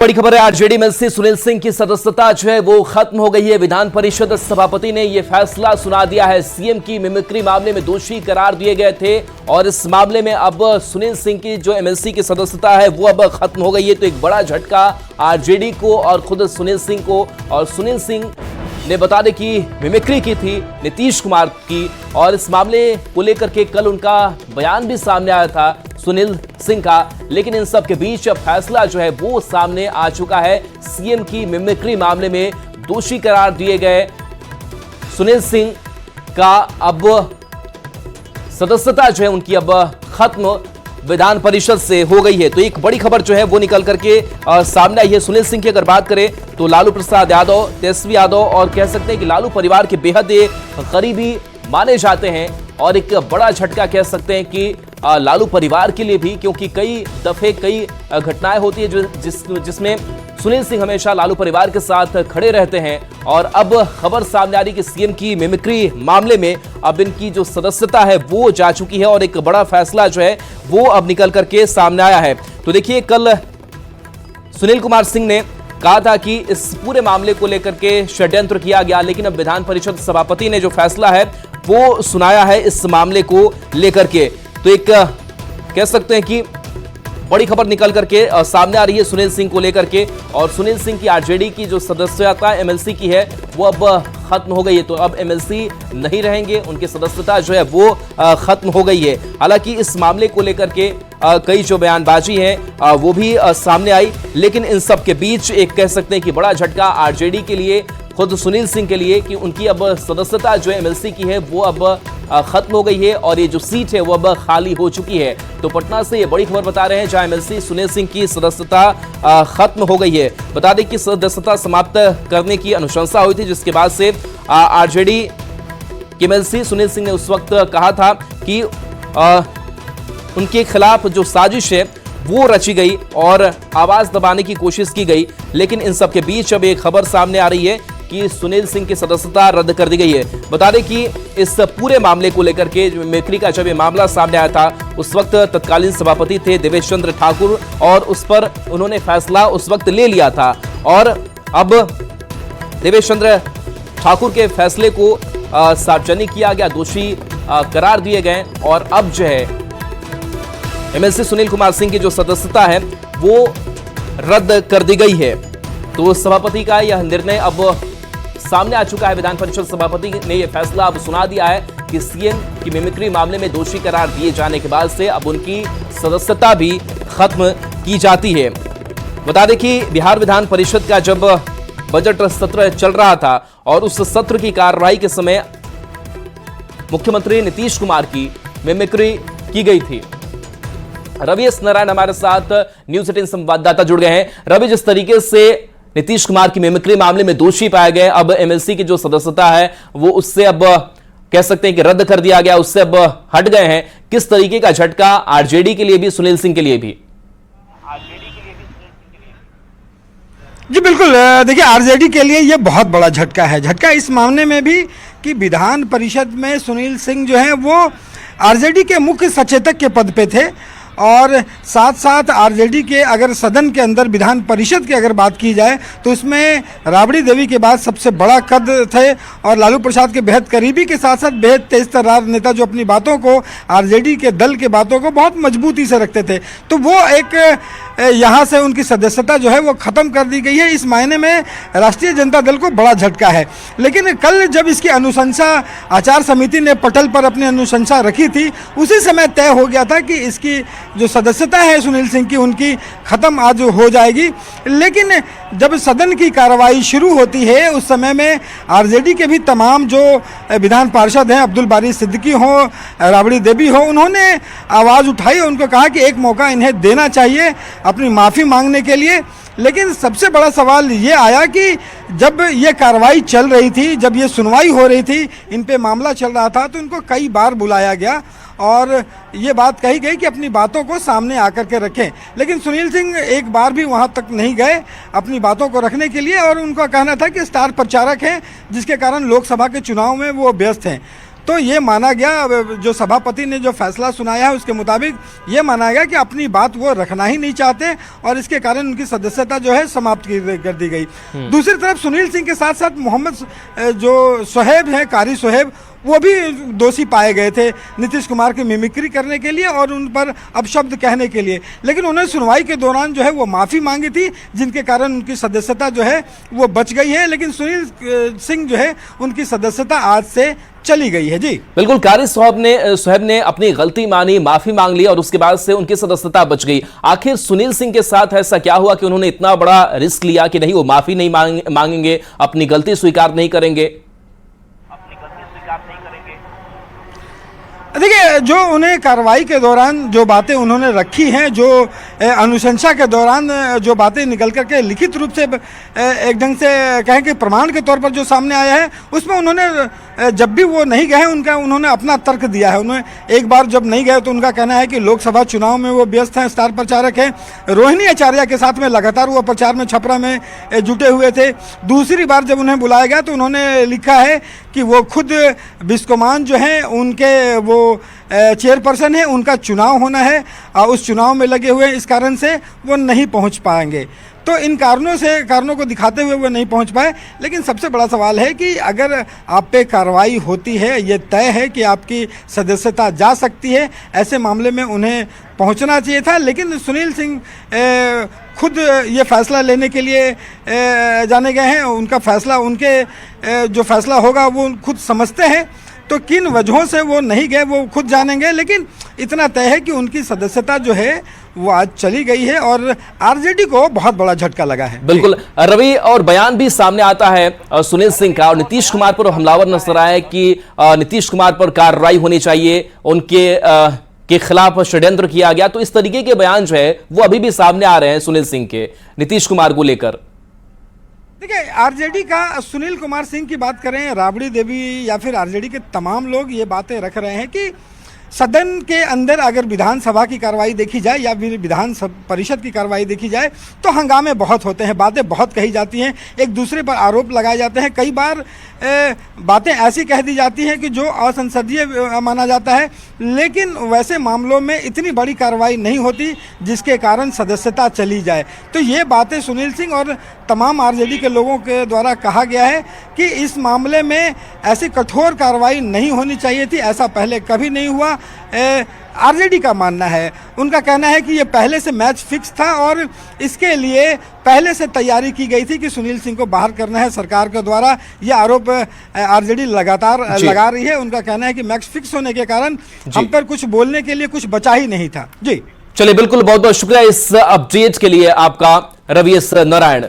बड़ी खबर है, आरजेडी में से सुनील सिंह की सदस्यता जो है वो खत्म हो गई है। विधान परिषद सभापति ने यह फैसला सुना दिया है। सीएम की मिमिक्री मामले में दोषी करार दिए गए थे और इस मामले में अब सुनील सिंह की जो एमएलसी की सदस्यता है वो अब खत्म हो गई है। तो एक बड़ा झटका आरजेडी को और खुद सुनील सिंह को। और सुनील सिंह ने बता दें कि मिमिक्री की थी नीतीश कुमार की, और इस मामले को लेकर के कल उनका बयान भी सामने आया था सुनील सिंह का। लेकिन इन सब के बीच अब फैसला जो है वो सामने आ चुका है। सीएम की मिमिक्री मामले में दोषी करार दिए गए सुनील सिंह का अब सदस्यता जो है उनकी अब खत्म विधान परिषद से हो गई है। तो एक बड़ी खबर जो है वो निकल करके सामने आई है। सुनील सिंह की अगर बात करें तो लालू प्रसाद यादव, तेजस्वी यादव और कह सकते हैं कि लालू परिवार के बेहद करीबी माने जाते हैं, और एक बड़ा झटका कह सकते हैं कि लालू परिवार के लिए भी, क्योंकि कई दफे कई घटनाएं होती है जिसमें सुनील सिंह हमेशा लालू परिवार के साथ खड़े रहते हैं। और अब खबर सामने आ रही कि सीएम की मिमिक्री मामले में अब इनकी जो सदस्यता है वो जा चुकी है, और एक बड़ा फैसला जो है वो अब निकल करके सामने आया है। तो देखिए, कल सुनील कुमार सिंह ने कहा था कि इस पूरे मामले को लेकर के षड्यंत्र किया गया, लेकिन अब विधान परिषद सभापति ने जो फैसला है वो सुनाया है इस मामले को लेकर के। तो एक कह सकते हैं कि बड़ी खबर निकल करके सामने आ रही है सुनील सिंह को लेकर के। और सुनील सिंह की आरजेडी की जो सदस्यता एमएलसी की है वो अब खत्म हो गई है। तो अब एमएलसी नहीं रहेंगे, उनकी सदस्यता जो है वो खत्म हो गई है। हालांकि इस मामले को लेकर के कई जो बयानबाजी है वो भी सामने आई, लेकिन इन सब के बीच एक कह सकते हैं कि बड़ा झटका आरजेडी के लिए, खुद सुनील सिंह के लिए, कि उनकी अब सदस्यता जो एमएलसी की है वो अब खत्म हो गई है और ये जो सीट है वो अब खाली हो चुकी है। तो पटना से ये बड़ी खबर बता रहे हैं, जहां एमएलसी सुनील सिंह की सदस्यता खत्म हो गई है। बता दें कि सदस्यता समाप्त करने की अनुशंसा हुई थी, जिसके बाद से आरजेडी के एमएलसी सुनील सिंह ने उस वक्त कहा था कि उनके खिलाफ जो साजिश है वो रची गई और आवाज दबाने की कोशिश की गई। लेकिन इन सब के बीच अब एक खबर सामने आ रही है कि सुनील सिंह की सदस्यता रद्द कर दी गई है। बता दें कि इस पूरे मामले को लेकर के मिमिक्री का जब ये मामला सामने आया था, उस वक्त तत्कालीन सभापति थे देवेश चंद्र ठाकुर, और उस पर उन्होंने फैसला उस वक्त ले लिया था। और अब देवेश चंद्र ठाकुर के फैसले को सार्वजनिक किया गया, दोषी करार दिए गए, और अब जो है एमएलसी सुनील कुमार सिंह की जो सदस्यता है वो रद्द कर दी गई है। तो सभापति का यह निर्णय अब सामने आ चुका है। विधान परिषद सभापति ने यह फैसला अब सुना दिया है कि सीएम की मिमिक्री मामले में दोषी करार दिए जाने के बाद से अब उनकी सदस्यता भी खत्म की जाती है। बता दें कि बिहार विधान परिषद का जब बजट सत्र चल रहा था और उस सत्र की कार्रवाई के समय मुख्यमंत्री नीतीश कुमार की मिमिक्री की गई थी। रवि एस नारायण हमारे साथ न्यूज 18 संवाददाता जुड़ गए हैं। रवि, जिस तरीके से नीतीश कुमार की मिमिक्री मामले में दोषी पाए गए, अब एमएलसी की जो सदस्यता है वो उससे अब कह सकते हैं कि रद्द कर दिया गया, उससे अब हट गए हैं। किस तरीके का झटका आरजेडी के लिए भी, सुनील सिंह के लिए भी? जी बिल्कुल, देखिए आरजेडी के लिए ये बहुत बड़ा झटका है। झटका इस मामले में भी कि विधान परिषद में सुनील सिंह जो है वो आरजेडी के मुख्य सचेतक के पद पे थे, और साथ साथ आरजेडी के अगर सदन के अंदर विधान परिषद की अगर बात की जाए तो उसमें राबड़ी देवी के बाद सबसे बड़ा कद थे, और लालू प्रसाद के बेहद करीबी के साथ साथ बेहद तेज तर्रार नेता जो अपनी बातों को, आरजेडी के दल के बातों को बहुत मजबूती से रखते थे। तो वो एक यहाँ से उनकी सदस्यता जो है वो ख़त्म कर दी गई है। इस मायने में राष्ट्रीय जनता दल को बड़ा झटका है। लेकिन कल जब इसकी अनुशंसा आचार समिति ने पटल पर अपनी अनुशंसा रखी थी, उसी समय तय हो गया था कि इसकी जो सदस्यता है सुनील सिंह की, उनकी ख़त्म आज हो जाएगी। लेकिन जब सदन की कार्रवाई शुरू होती है उस समय में आरजेडी के भी तमाम जो विधान पार्षद हैं, अब्दुल बारी सिद्दीकी हो, राबड़ी देवी हो, उन्होंने आवाज़ उठाई और उनको कहा कि एक मौका इन्हें देना चाहिए अपनी माफ़ी मांगने के लिए। लेकिन सबसे बड़ा सवाल ये आया कि जब ये कार्रवाई चल रही थी, जब ये सुनवाई हो रही थी, इन पे मामला चल रहा था, तो इनको कई बार बुलाया गया और ये बात कही गई कि अपनी बातों को सामने आकर के रखें। लेकिन सुनील सिंह एक बार भी वहाँ तक नहीं गए अपनी बातों को रखने के लिए, और उनका कहना था कि स्टार प्रचारक हैं, जिसके कारण लोकसभा के चुनाव में वो व्यस्त हैं। तो ये माना गया, जो सभापति ने जो फैसला सुनाया है उसके मुताबिक ये माना गया कि अपनी बात वो रखना ही नहीं चाहते और इसके कारण उनकी सदस्यता जो है समाप्त कर दी गई। दूसरी तरफ सुनील सिंह के साथ साथ मोहम्मद जो सोहेब हैं, कारी सोहेब, वो भी दोषी पाए गए थे नीतीश कुमार की मिमिक्री करने के लिए और उन पर अपशब्द कहने के लिए, लेकिन उन्होंने सुनवाई के दौरान जो है वो माफ़ी मांगी थी, जिनके कारण उनकी सदस्यता जो है वो बच गई है। लेकिन सुनील सिंह जो है उनकी सदस्यता आज से चली गई है। जी बिल्कुल, कारी सोहेब ने अपनी गलती मानी, माफी मांग ली और उसके बाद से उनकी सदस्यता बच गई। आखिर सुनील सिंह के साथ ऐसा क्या हुआ कि उन्होंने इतना बड़ा रिस्क लिया कि नहीं, वो माफी नहीं मांगेंगे, अपनी गलती स्वीकार नहीं करेंगे? देखिए, जो उन्हें कार्रवाई के दौरान जो बातें उन्होंने रखी हैं, जो अनुशंसा के दौरान जो बातें निकल करके लिखित रूप से एक ढंग से कहें कि प्रमाण के तौर पर जो सामने आया है, उसमें उन्होंने जब भी वो नहीं गए उन्होंने अपना तर्क दिया है। उन्होंने एक बार जब नहीं गए तो उनका कहना है कि लोकसभा चुनाव में वो व्यस्त हैं, स्टार प्रचारक हैं, रोहिणी आचार्य के साथ में लगातार वो प्रचार में, छपरा में जुटे हुए थे। दूसरी बार जब उन्हें बुलाया गया तो उन्होंने लिखा है कि वो खुद बिस्कोमान जो हैं उनके वो चेयरपर्सन है, उनका चुनाव होना है और उस चुनाव में लगे हुए, इस कारण से वो नहीं पहुंच पाएंगे। तो इन कारणों को दिखाते हुए वो नहीं पहुंच पाए। लेकिन सबसे बड़ा सवाल है कि अगर आप पे कार्रवाई होती है, ये तय है कि आपकी सदस्यता जा सकती है, ऐसे मामले में उन्हें पहुंचना चाहिए था। लेकिन सुनील सिंह खुद ये फैसला लेने के लिए जाने गए हैं, उनका फैसला, उनके जो फैसला होगा वो खुद समझते हैं, तो किन वजहों से वो नहीं गए वो खुद जानेंगे। लेकिन इतना तय है कि उनकी सदस्यता जो है वो आज चली गई है और आरजेडी को बहुत बड़ा झटका लगा है। बिल्कुल रवि, और बयान भी सामने आता है सुनील सिंह का, और नीतीश कुमार पर हमलावर नजर आया कि नीतीश कुमार पर कार्रवाई होनी चाहिए, उनके के खिलाफ षड्यंत्र किया गया। तो इस तरीके के बयान जो है वो अभी भी सामने आ रहे हैं सुनील सिंह के नीतीश कुमार को लेकर। देखिए, आरजेडी का सुनील कुमार सिंह की बात करें, राबड़ी देवी या फिर आरजेडी के तमाम लोग ये बातें रख रहे हैं कि सदन के अंदर अगर विधानसभा की कार्रवाई देखी जाए या फिर विधान परिषद की कार्रवाई देखी जाए तो हंगामे बहुत होते हैं, बातें बहुत कही जाती हैं, एक दूसरे पर आरोप लगाए जाते हैं, कई बार बातें ऐसी कह दी जाती हैं कि जो असंसदीय माना जाता है। लेकिन वैसे मामलों में इतनी बड़ी कार्रवाई नहीं होती जिसके कारण सदस्यता चली जाए। तो ये बातें सुनील सिंह और तमाम आरजेडी के लोगों के द्वारा कहा गया है कि इस मामले में ऐसी कठोर कार्रवाई नहीं होनी चाहिए थी, ऐसा पहले कभी नहीं हुआ। आरजेडी का मानना है, उनका कहना है कि ये पहले से मैच फिक्स था और इसके लिए पहले से तैयारी की गई थी कि सुनील सिंह को बाहर करना है सरकार के द्वारा। ये आरोप आरजेडी लगातार लगा रही है। उनका कहना है कि मैच फिक्स होने के कारण हम पर कुछ बोलने के लिए कुछ बचा ही नहीं था। जी चलिए, बिल्कुल, बहुत बहुत शुक्रिया इस अपडेट के लिए आपका रवि एस नारायण।